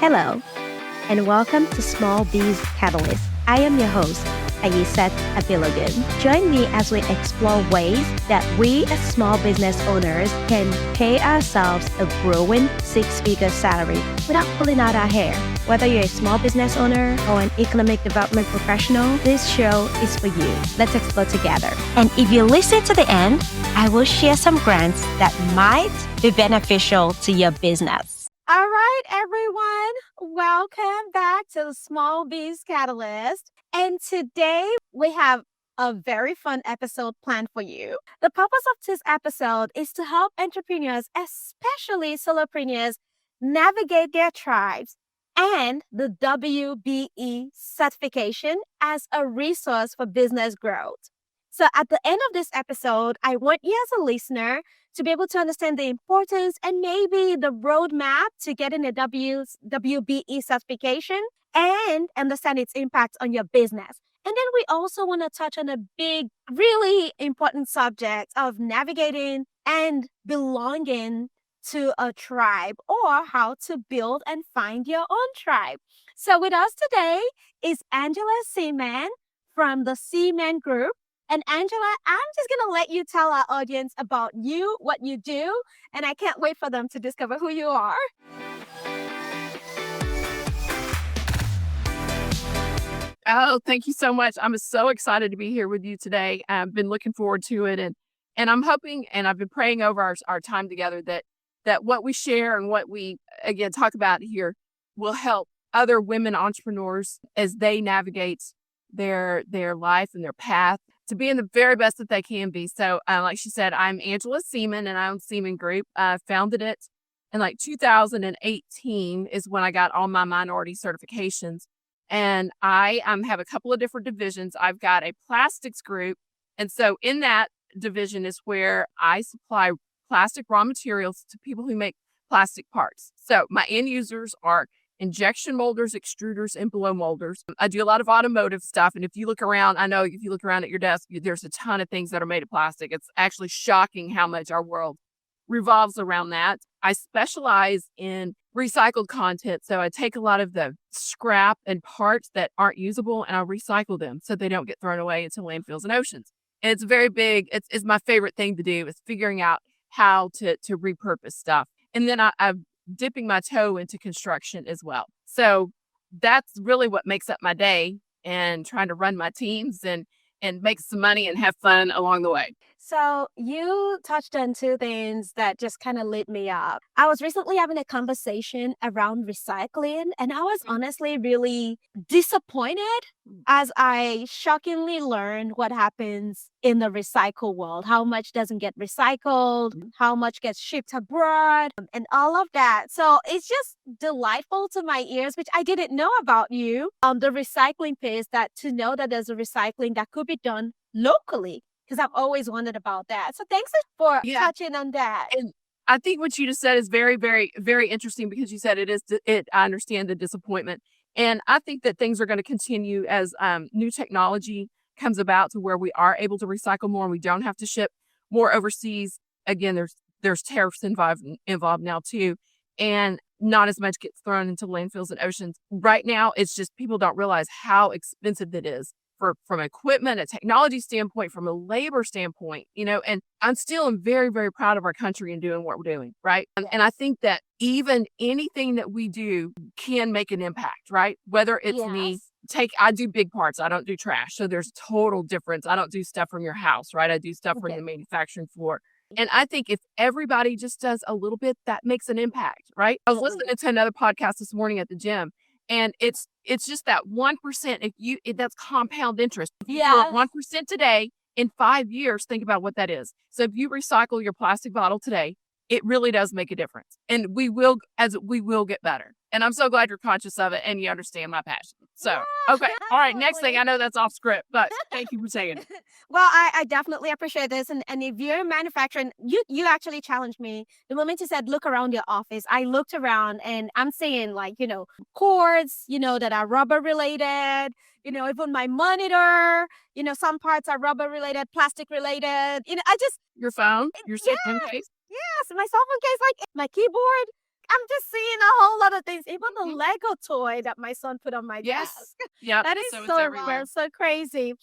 Hello, and welcome to Small Biz Catalyst. I am your host, Ayisat Abilogun. Join me as we explore ways that we as small business owners can pay ourselves a growing six-figure salary without pulling out our hair. Whether you're a small business owner or an economic development professional, this show is for you. Let's explore together. And if you listen to the end, I will share some grants that might be beneficial to your business. All right, everyone. Welcome back to the Small Biz Catalyst. And today we have a very fun episode planned for you. The purpose of this episode is to help entrepreneurs, especially solopreneurs, navigate their tribes and the WBE certification as a resource for business growth. So at the end of this episode, I want you as a listener to be able to understand the importance and maybe the roadmap to getting a WBE certification and understand its impact on your business. And then we also want to touch on a big, really important subject of navigating and belonging to a tribe, or how to build and find your own tribe. So with us today is Seaman from the Seaman Group. And Angela, I'm just going to let you tell our audience about you, what you do, and I can't wait for them to discover who you are. Oh, thank you so much. I'm so excited to be here with you today. I've been looking forward to it. And I'm hoping, and I've been praying over our time together that what we share and what we, again, talk about here will help other women entrepreneurs as they navigate their life and their path to being the very best that they can be. So like she said, I'm Angela Seaman and I own Seaman Group. I founded it in 2018 is when I got all my minority certifications. And I have a couple of different divisions. I've got a plastics group. And so in that division is where I supply plastic raw materials to people who make plastic parts. So my end users are injection molders, extruders, and blow molders. I do a lot of automotive stuff. And if you look around, I know if you look around at your desk, there's a ton of things that are made of plastic. It's actually shocking how much our world revolves around that. I specialize in recycled content. So I take a lot of the scrap and parts that aren't usable and I recycle them so they don't get thrown away into landfills and oceans. And it's very big. It's my favorite thing to do is figuring out how to repurpose stuff. And then I'm dipping my toe into construction as well. So that's really what makes up my day and trying to run my teams and make some money and have fun along the way. So you touched on two things that just kind of lit me up. I was recently having a conversation around recycling, and I was honestly really disappointed as I shockingly learned what happens in the recycle world. How much doesn't get recycled, how much gets shipped abroad, and all of that. So it's just delightful to my ears, which I didn't know about you. The recycling piece, that to know that there's a recycling that could be done locally, because I've always wondered about that. So thanks for touching on that. And I think what you just said is very, very, very interesting because you said I understand the disappointment. And I think that things are going to continue as new technology comes about to where we are able to recycle more and we don't have to ship more overseas. Again, there's tariffs involved now too. And not as much gets thrown into landfills and oceans. Right now, it's just people don't realize how expensive it is. From equipment, a technology standpoint, from a labor standpoint, and I'm still very, very proud of our country and doing what we're doing, right? And I think that even anything that we do can make an impact, right? Whether it's I do big parts, I don't do trash. So there's a total difference. I don't do stuff from your house, right? I do stuff from the manufacturing floor. And I think if everybody just does a little bit, that makes an impact, right? I was listening to another podcast this morning at the gym. And it's just that 1%. That's compound interest. If you do 1% today, in 5 years, think about what that is. So if you recycle your plastic bottle today, it really does make a difference. And we will get better. And I'm so glad you're conscious of it and you understand my passion. So, okay. All right. Next thing, I know that's off script, but thank you for saying it. Well, I definitely appreciate this. And if you're manufacturing, you actually challenged me. The moment you said, look around your office, I looked around and I'm seeing cords, that are rubber related, even my monitor, some parts are rubber related, plastic related, your phone, your cell phone case. Yes, my cell phone case, like my keyboard. I'm just seeing a whole lot of things. Even the Lego toy that my son put on my Yes. desk. Yeah. That is So it's so everywhere. so crazy.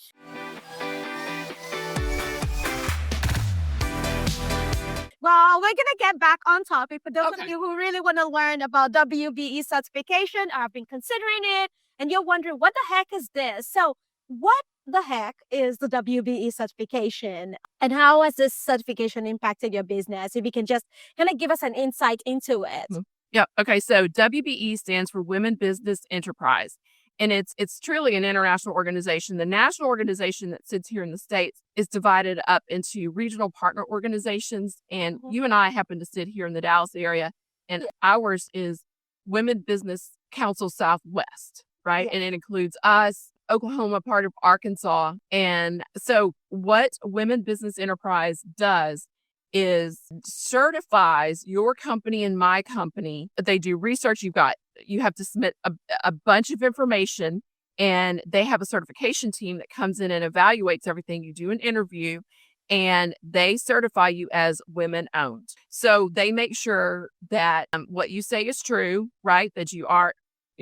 Well, we're gonna get back on topic for those of Okay. you who really want to learn about WBE certification or have been considering it, and you're wondering what the heck is this? So, what the heck is the WBE certification, and how has this certification impacted your business? If you can just kind of give us an insight into it. Yeah. Okay. So WBE stands for Women Business Enterprise. And it's truly an international organization. The national organization that sits here in the States is divided up into regional partner organizations. And you and I happen to sit here in the Dallas area. And ours is Women Business Council Southwest, right? Yes. And it includes us, Oklahoma, part of Arkansas. And so what Women Business Enterprise does is certifies your company and my company. They do research. You have to submit a bunch of information, and they have a certification team that comes in and evaluates everything. You do an interview, and they certify you as women owned. So they make sure that what you say is true, right? That you're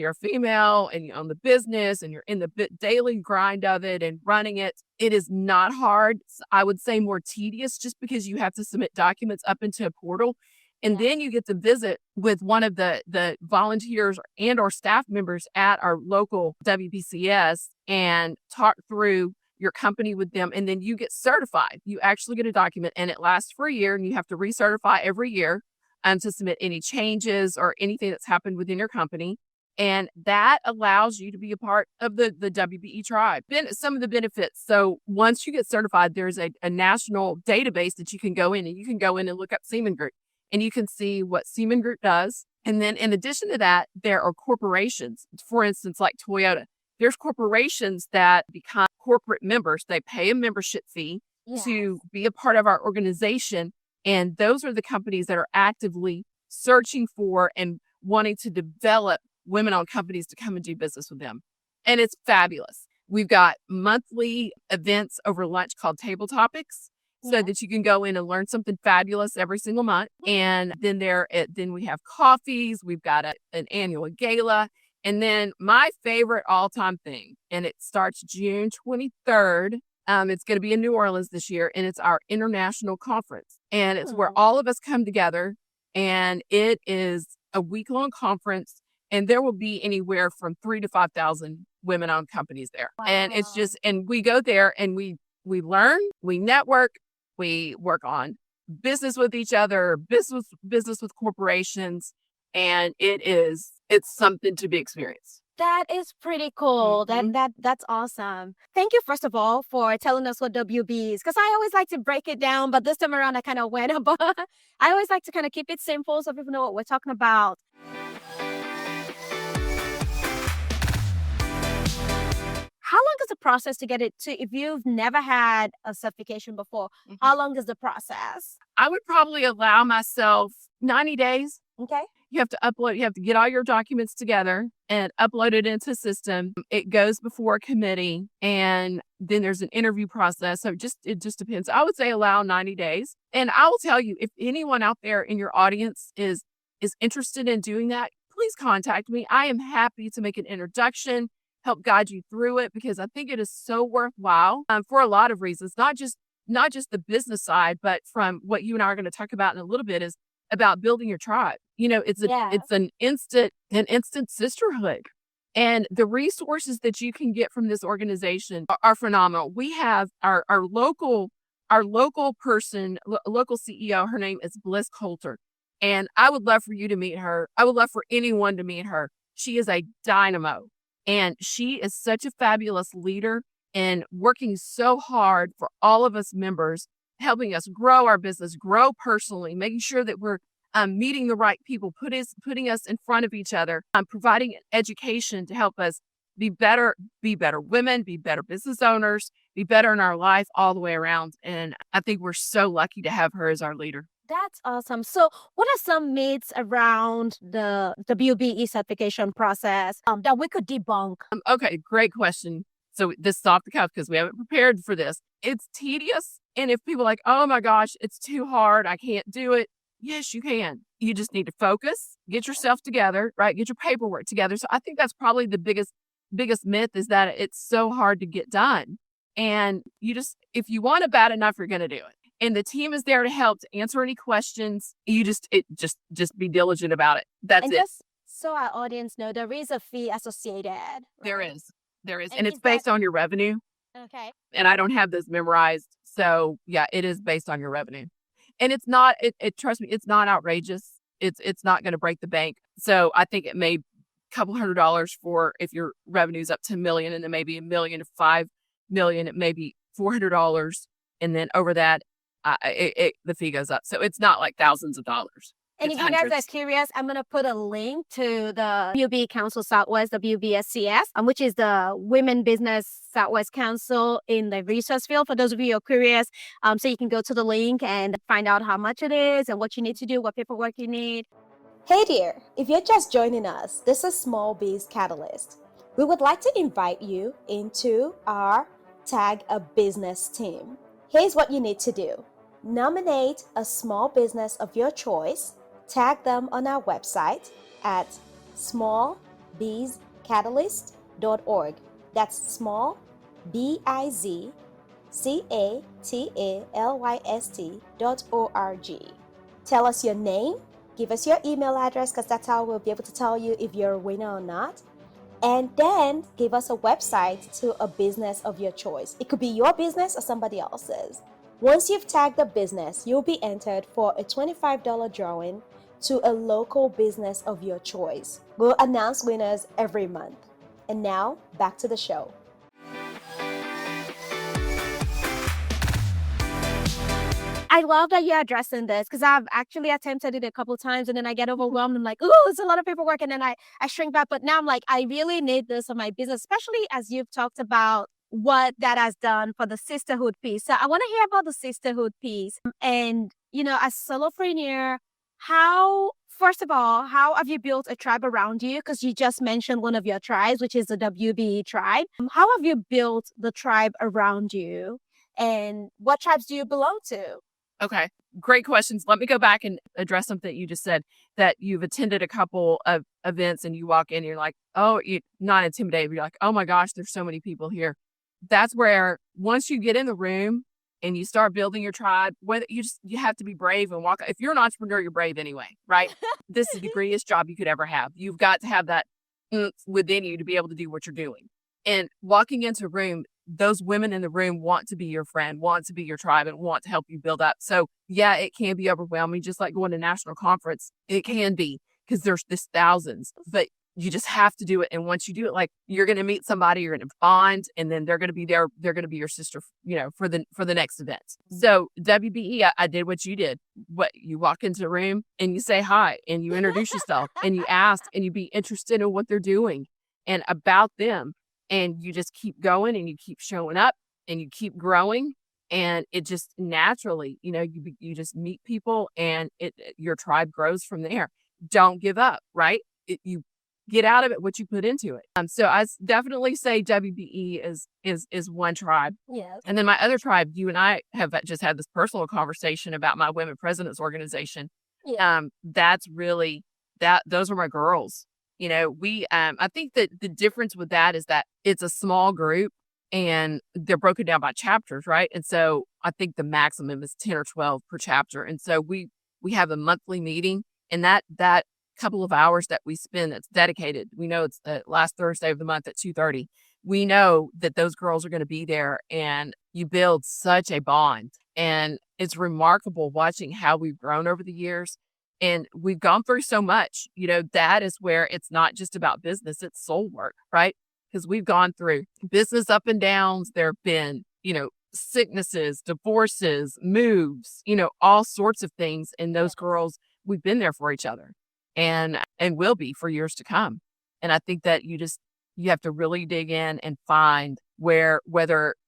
a female and you own the business and you're in the daily grind of it and running it. It is not hard. I would say more tedious just because you have to submit documents up into a portal. And then you get to visit with one of the volunteers and or staff members at our local WBCS and talk through your company with them. And then you get certified. You actually get a document and it lasts for a year, and you have to recertify every year to submit any changes or anything that's happened within your company. And that allows you to be a part of the WBE tribe. Some of the benefits. So once you get certified, there's a national database that you can go in, and you can go in and look up Seaman Group, and you can see what Seaman Group does. And then in addition to that, there are corporations, for instance, like Toyota. There's corporations that become corporate members. They pay a membership fee to be a part of our organization. And those are the companies that are actively searching for and wanting to develop women-owned companies to come and do business with them. And it's fabulous. We've got monthly events over lunch called Table Topics, so that you can go in and learn something fabulous every single month. And then then we have coffees. We've got an annual gala. And then my favorite all-time thing, and it starts June 23rd. It's going to be in New Orleans this year, and it's our international conference. And it's where all of us come together, and it is a week-long conference. And there will be anywhere from 3,000 to 5,000 women-owned companies there. Wow. And it's just, and we go there and we learn, we network, we work on business with each other, business with corporations, and it's something to be experienced. That is pretty cool. That's awesome. Thank you, first of all, for telling us what WB is, because I always like to break it down, but this time around I kind of went above. I always like to kind of keep it simple so people know what we're talking about. How long is the process to get it to, if you've never had a certification before, how long is the process? I would probably allow myself 90 days. Okay. You have to get all your documents together and upload it into a system. It goes before a committee, and then there's an interview process. So it just depends. I would say allow 90 days. And I will tell you, if anyone out there in your audience is interested in doing that, please contact me. I am happy to make an introduction, help guide you through it, because I think it is so worthwhile for a lot of reasons, not just the business side, but from what you and I are going to talk about in a little bit is about building your tribe. It's an instant sisterhood, and the resources that you can get from this organization are phenomenal. We have our local person, local CEO. Her name is Bliss Coulter, and I would love for you to meet her. I would love for anyone to meet her. She is a dynamo. And she is such a fabulous leader and working so hard for all of us members, helping us grow our business, grow personally, making sure that we're meeting the right people, putting us in front of each other, providing education to help us be better women, be better business owners, be better in our life all the way around. And I think we're so lucky to have her as our leader. That's awesome. So what are some myths around the WBE certification process that we could debunk? Okay, great question. So this is off the cuff because we haven't prepared for this. It's tedious. And if people are like, oh my gosh, it's too hard, I can't do it. Yes, you can. You just need to focus, get yourself together, right? Get your paperwork together. So I think that's probably the biggest myth is that it's so hard to get done. And if you want it bad enough, you're going to do it. And the team is there to help, to answer any questions. You just be diligent about it. That's And it. just so our audience know, there is a fee associated. Right? There is. And And it's is based that on your revenue. okay? And I don't have those memorized. So yeah, it is based on your revenue. And it's not, trust me, it's not outrageous. It's not going to break the bank. So I think it may couple $100 for if your revenue's up to $1 million, and then maybe $1 million to $5 million, it may be $400. And then over that, the fee goes up. So it's not like thousands of dollars. And It's if you guys are hundreds. curious, I'm going to put a link to the WBE Council Southwest, WBSCS, which is the Women Business Southwest Council in the research field. For those of you who are curious, so you can go to the link and find out how much it is and what you need to do, what paperwork you need. Hey there, if you're just joining us, this is Small Biz Catalyst. We would like to invite you into our Tag a Business team. Here's what you need to do. Nominate a small business of your choice. Tag them on our website at smallbizcatalyst.org. That's small, BIZCATALYST.org. Tell us your name. Give us your email address because that's how we'll be able to tell you if you're a winner or not. And then give us a website to a business of your choice. It could be your business or somebody else's. Once you've tagged the business, you'll be entered for a $25 drawing to a local business of your choice. We'll announce winners every month. And now, back to the show. I love that you're addressing this because I've actually attempted it a couple of times and then I get overwhelmed. I'm like, oh, it's a lot of paperwork. And then I shrink back. But now I'm like, I really need this for my business, especially as you've talked about what that has done for the sisterhood piece. So I want to hear about the sisterhood piece. And, as solopreneur, first of all, how have you built a tribe around you? Because you just mentioned one of your tribes, which is the WBE tribe. How have you built the tribe around you? And what tribes do you belong to? Okay. Great questions. Let me go back and address something that you just said, that you've attended a couple of events and you walk in and you're like, oh, you're not intimidated. But you're like, oh my gosh, there's so many people here. That's where once you get in the room and you start building your tribe, whether you have to be brave and walk. If you're an entrepreneur, you're brave anyway, right? This is the greatest job you could ever have. You've got to have that within you to be able to do what you're doing. And walking into a room, those women in the room want to be your friend, want to be your tribe, and want to help you build up. So yeah, it can be overwhelming, just like going to national conference. It can be because there's this thousands, but you just have to do it. And once you do it, like you're going to meet somebody, you're going to bond, and then they're going to be there. They're going to be your sister, for the next event. So WBE, I did what you did. What you walk into the room and you say hi and you introduce yourself and you ask and you be interested in what they're doing and about them. And you just keep going and you keep showing up and you keep growing. And it just naturally, you just meet people and your tribe grows from there. Don't give up, right? You get out of it what you put into it. So I definitely say WBE is one tribe. Yes. And then my other tribe, you and I have just had this personal conversation about my Women Presidents organization. Yeah. That's really those are my girls. I think that the difference with that is that it's a small group and they're broken down by chapters, right? And so I think the maximum is 10 or 12 per chapter. And so we have a monthly meeting, and that couple of hours that we spend that's dedicated, we know it's the last Thursday of the month at 2:30. We know that those girls are going to be there, and you build such a bond. And it's remarkable watching how we've grown over the years. And we've gone through so much, that is where it's not just about business, it's soul work, right? Because we've gone through business up and downs. There have been, sicknesses, divorces, moves, all sorts of things. And those girls, we've been there for each other and will be for years to come. And I think that you have to really dig in and find whether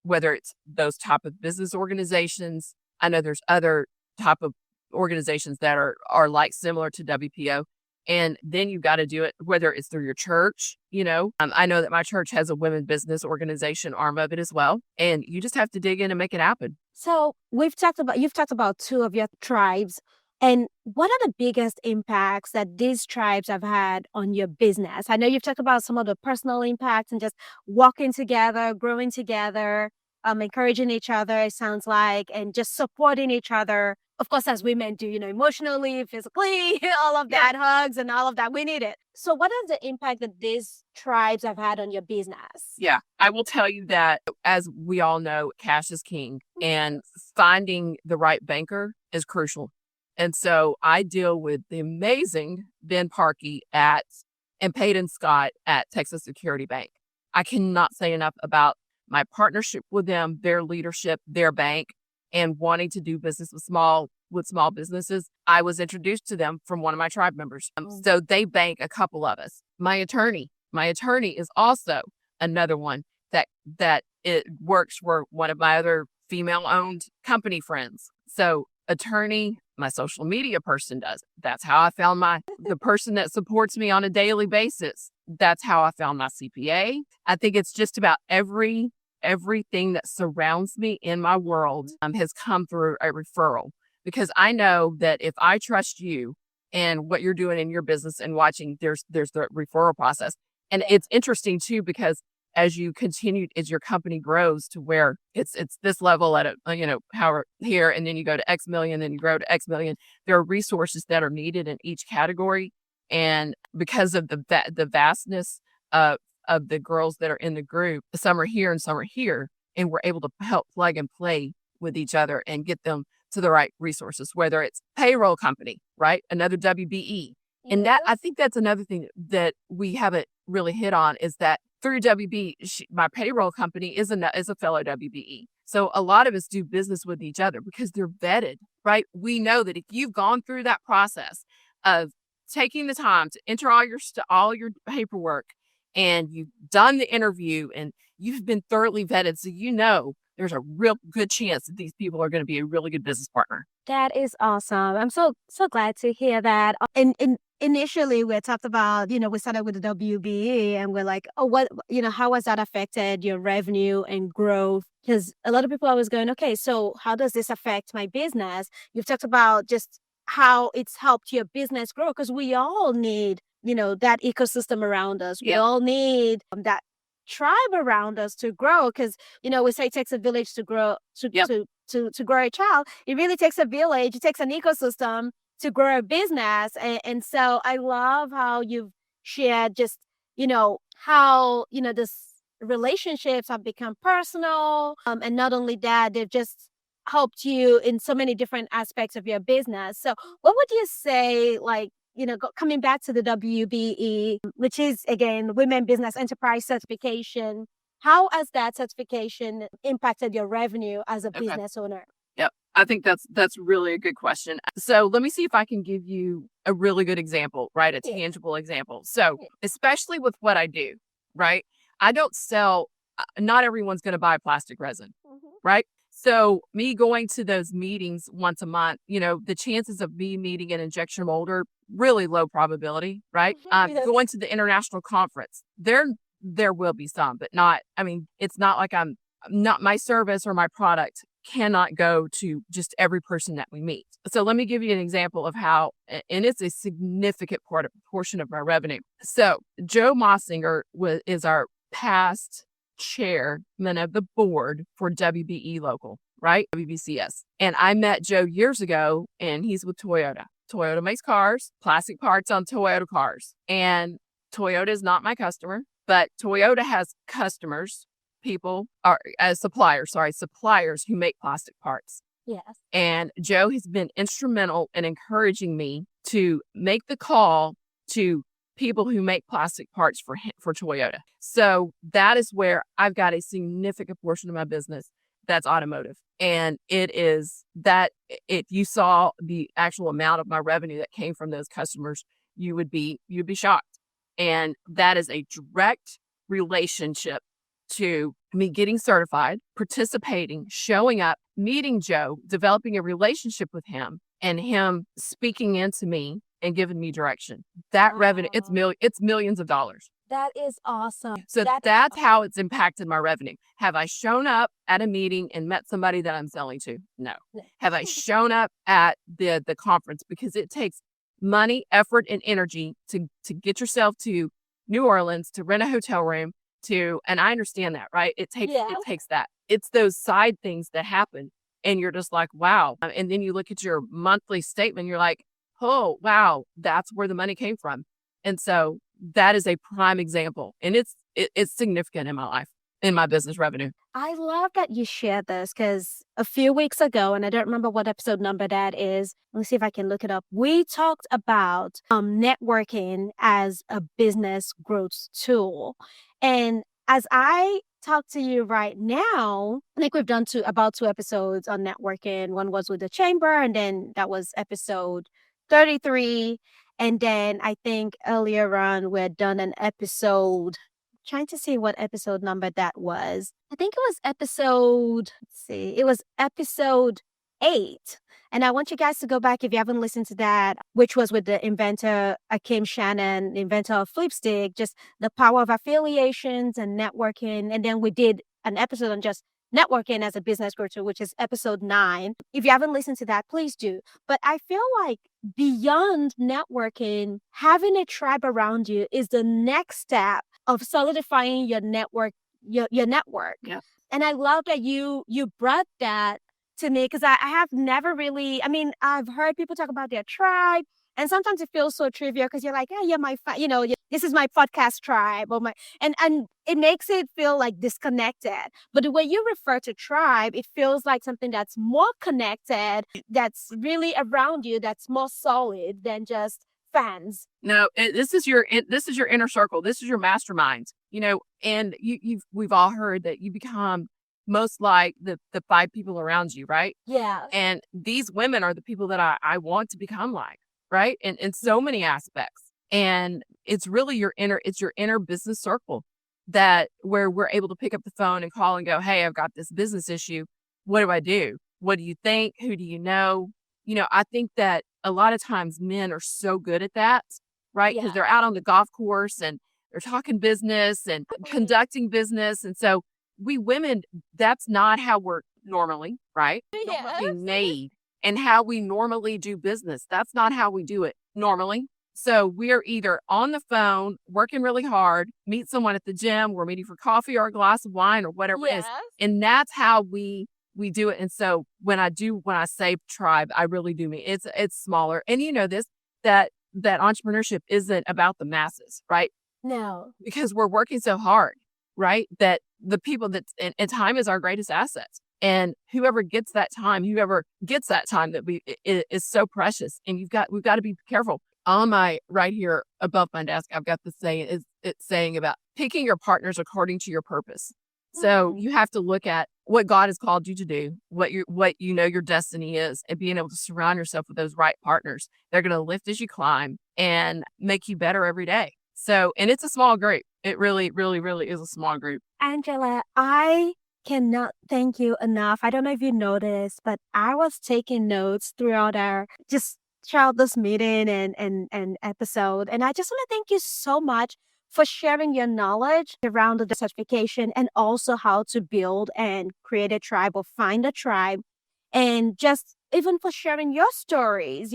it's those type of business organizations. I know there's other type of organizations that are like similar to WPO. And then you've got to do it, whether it's through your church, I know that my church has a women business organization arm of it as well. And you just have to dig in and make it happen. So you've talked about two of your tribes. And what are the biggest impacts that these tribes have had on your business? I know you've talked about some of the personal impacts and just walking together, growing together, encouraging each other, it sounds like, and just supporting each other. Of course, as women do, emotionally, physically, all of Yeah. that, hugs and all of that, we need it. So what is the impact that these tribes have had on your business? Yeah, I will tell you that, as we all know, cash is king, and finding the right banker is crucial. And so I deal with the amazing Ben Parkey and Peyton Scott at Texas Security Bank. I cannot say enough about my partnership with them, their leadership, their bank, and wanting to do business with small businesses. I was introduced to them from one of my tribe members. So they bank a couple of us. My attorney is also another one that it works for one of my other female-owned company friends. So attorney, my social media person does. That's how I found the person that supports me on a daily basis. That's how I found my CPA. I think it's just about everything that surrounds me in my world has come through a referral, because I know that if I trust you and what you're doing in your business and watching, there's the referral process. And it's interesting too, because as your company grows to where it's this level at how here, and then you go to X million, then you grow to X million, there are resources that are needed in each category. And because of the vastness of the girls that are in the group, some are here and some are here, and we're able to help plug and play with each other and get them to the right resources, whether it's payroll company, right? Another WBE. And that, I think that's another thing that we haven't really hit on, is that through WBE, my payroll company is a fellow WBE. So a lot of us do business with each other because they're vetted, right? We know that if you've gone through that process of taking the time to enter all your paperwork, and you've done the interview and you've been thoroughly vetted, so there's a real good chance that these people are going to be a really good business partner. That is awesome. I'm so glad to hear that. And initially we talked about, we started with the WBE and we're like, oh, what, how has that affected your revenue and growth? Because a lot of people are always going, okay, so how does this affect my business? You've talked about just how it's helped your business grow, because we all need, that ecosystem around us. We all need that tribe around us to grow, because, we say it takes a village to grow, to grow a child. It really takes a village. It takes an ecosystem to grow a business. And so I love how you've shared just, how, this relationships have become personal. And not only that, they've just helped you in so many different aspects of your business. So what would you say, like, coming back to the WBE, which is, again, Women Business Enterprise Certification, how has that certification impacted your revenue as a business owner? Yep. I think that's really a good question. So let me see if I can give you a really good example, right? A tangible example. So especially with what I do, right? I don't sell, not everyone's going to buy plastic resin, right? So me going to those meetings once a month, the chances of me meeting an injection molder, really low probability, right? Going to the international conference, there will be some, but not, it's not like my service or my product cannot go to just every person that we meet. So let me give you an example of how, and it's a significant portion of my revenue. So Joe Mossinger is our past chairman of the board for WBE local, right? WBCS. And I met Joe years ago, and he's with Toyota. Toyota makes cars, plastic parts on Toyota cars. And Toyota is not my customer, but Toyota has customers, suppliers who make plastic parts. Yes. And Joe has been instrumental in encouraging me to make the call to people who make plastic parts for Toyota. So that is where I've got a significant portion of my business that's automotive. And it is that if you saw the actual amount of my revenue that came from those customers, you'd be shocked. And that is a direct relationship to me getting certified, participating, showing up, meeting Joe, developing a relationship with him, and him speaking into me and giving me direction. That revenue, it's millions of dollars. That is awesome. So that's how it's impacted my revenue. Have I shown up at a meeting and met somebody that I'm selling to? No. Have I shown up at the conference? Because it takes money, effort, and energy to get yourself to New Orleans, to rent a hotel room, and I understand that, right? It takes that. It's those side things that happen. And you're just like, wow. And then you look at your monthly statement, you're like, oh, wow, that's where the money came from. And so that is a prime example. And it's significant in my life, in my business revenue. I love that you shared this because a few weeks ago, and I don't remember what episode number that is. Let me see if I can look it up. We talked about networking as a business growth tool. And as I talk to you right now, I think we've done about 2 episodes on networking. One was with the chamber, and then that was episode 33. And then I think earlier on, we had done an episode, trying to see what episode number that was. I think it was episode 8. And I want you guys to go back if you haven't listened to that, which was with the inventor, Akim Shannon, the inventor of Flipstick, just the power of affiliations and networking. And then we did an episode on just networking as a business growth tool, which is episode 9. If you haven't listened to that, please do. But I feel like beyond networking, having a tribe around you is the next step of solidifying your network, your network. Yeah. And I love that you brought that to me because I have never really, I've heard people talk about their tribe, and sometimes it feels so trivial because you're like, yeah, this is my podcast tribe, and it makes it feel like disconnected. But the way you refer to tribe, it feels like something that's more connected, that's really around you, that's more solid than just fans. No, this is your inner circle. This is your mastermind. And we've all heard that you become most like the 5 people around you, right? Yeah. And these women are the people that I want to become like, right? And in so many aspects. And it's really your inner business circle where we're able to pick up the phone and call and go, hey, I've got this business issue. What do I do? What do you think? Who do you know? I think that a lot of times men are so good at that, right? Because they're out on the golf course and they're talking business and conducting business. And so we women, that's not how we're normally, right? Normally made and how we normally do business. That's not how we do it normally. So we're either on the phone, working really hard, meet someone at the gym, we're meeting for coffee or a glass of wine or whatever it is. And that's how we do it. And so when I say tribe, I really do mean it's smaller. And that entrepreneurship isn't about the masses, right? No. Because we're working so hard, right? That the people and time is our greatest asset. And whoever gets that time that is so precious. And we've got to be careful. On my right here above my desk, I've got the saying, it's saying about picking your partners according to your purpose. So you have to look at what God has called you to do, what your destiny is, and being able to surround yourself with those right partners. They're going to lift as you climb and make you better every day. So, and it's a small group. It really, really, really is a small group. Angela, I cannot thank you enough. I don't know if you noticed, but I was taking notes throughout this meeting and episode. And I just want to thank you so much for sharing your knowledge around the certification and also how to build and create a tribe or find a tribe. And just even for sharing your stories,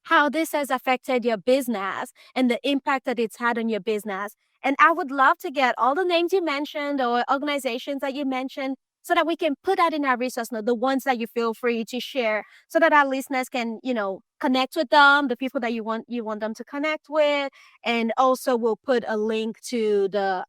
how this has affected your business and the impact that it's had on your business. And I would love to get all the names you mentioned or organizations that you mentioned so that we can put that in our resource note, the ones that you feel free to share so that our listeners can, connect with them, the people that you want them to connect with. And also we'll put a link to the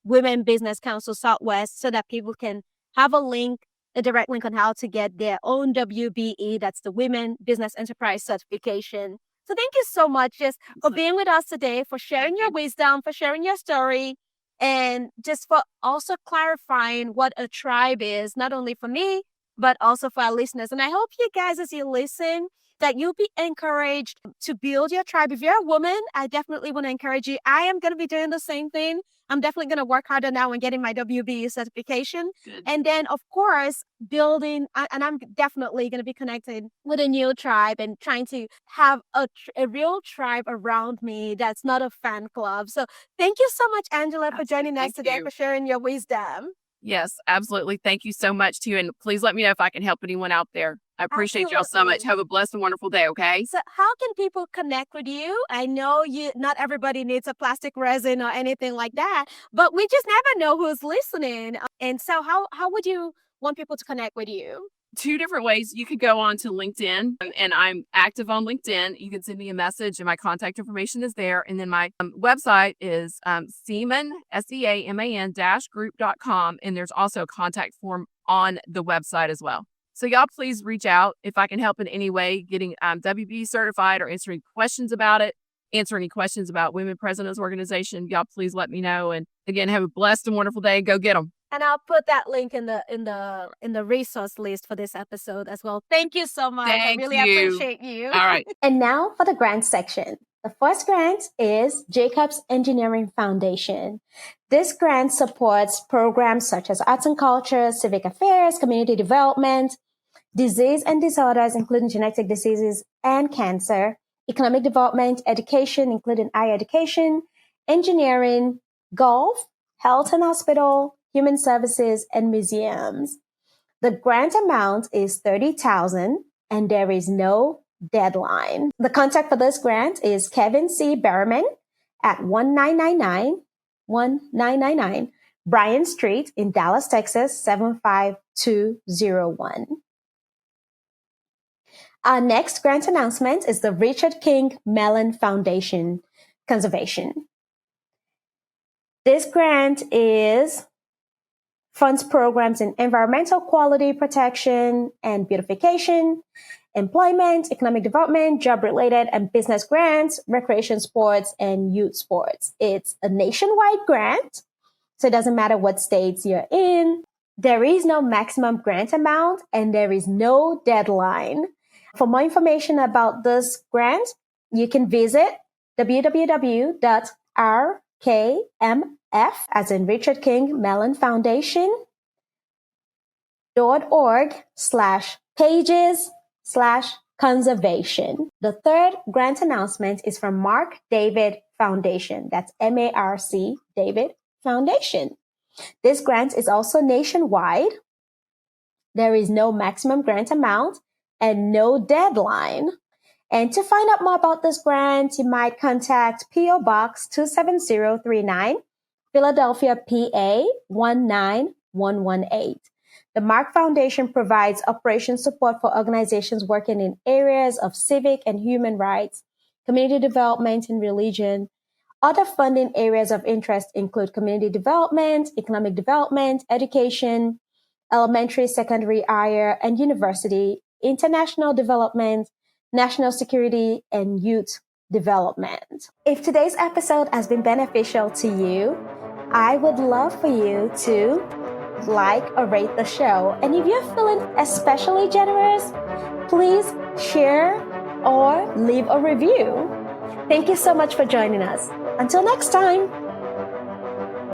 Women Business Council Southwest so that people can have a direct link on how to get their own WBE, that's the Women Business Enterprise Certification. So thank you so much just for being with us today, for sharing your wisdom, for sharing your story, and just for also clarifying what a tribe is, not only for me, but also for our listeners. And I hope you guys, as you listen, that you'll be encouraged to build your tribe. If you're a woman, I definitely want to encourage you. I am going to be doing the same thing. I'm definitely going to work harder now on getting my WBE certification. Good. And then, of course, building, and I'm definitely going to be connected with a new tribe and trying to have a real tribe around me that's not a fan club. So thank you so much, Angela, for joining us Thank today, you. for sharing your wisdom. Yes, absolutely. Thank you so much too. And please let me know if I can help anyone out there. I appreciate y'all so much. Absolutely. Have a blessed and wonderful day, okay? So how can people connect with you? I know not everybody needs a plastic resin or anything like that, but we just never know who's listening. And so how would you want people to connect with you? 2 different ways. You could go on to LinkedIn, and I'm active on LinkedIn. You can send me a message, and my contact information is there. And then my website is Seaman, SEAMAN -group.com. And there's also a contact form on the website as well. So y'all please reach out if I can help in any way getting WBE certified or answering questions about it, answer any questions about Women Presidents Organization. Y'all please let me know. And again, have a blessed and wonderful day. Go get them. And I'll put that link in the resource list for this episode as well. Thank you so much. Thank I really you. appreciate you. All right. And now for the grant section. The first grant is Jacobs Engineering Foundation. This grant supports programs such as arts and culture, civic affairs, community development, disease and disorders, including genetic diseases and cancer, economic development, education, including higher education, engineering, golf, health and hospital, human services, and museums. The grant amount is $30,000 and there is no deadline. The contact for this grant is Kevin C. Berryman at 1999 Bryan Street in Dallas, Texas, 75201. Our next grant announcement is the Richard King Mellon Foundation Conservation. This grant funds programs in environmental quality protection and beautification, employment, economic development, job-related and business grants, recreation sports, and youth sports. It's a nationwide grant, so it doesn't matter what states you're in. There is no maximum grant amount, and there is no deadline. For more information about this grant, you can visit www.rkmf, as in Richard King Mellon Foundation.org/pages/conservation. The third grant announcement is from Marc David Foundation. That's MARC David Foundation. This grant is also nationwide. There is no maximum grant amount and no deadline. And to find out more about this grant, you might contact P.O. Box 27039, Philadelphia, PA 19118. The Marc Foundation provides operation support for organizations working in areas of civic and human rights, community development, and religion. Other funding areas of interest include community development, economic development, education, elementary, secondary, higher, and university, international development, national security, and youth development. If today's episode has been beneficial to you, I would love for you to like or rate the show. And if you're feeling especially generous, please share or leave a review. Thank you so much for joining us. Until next time.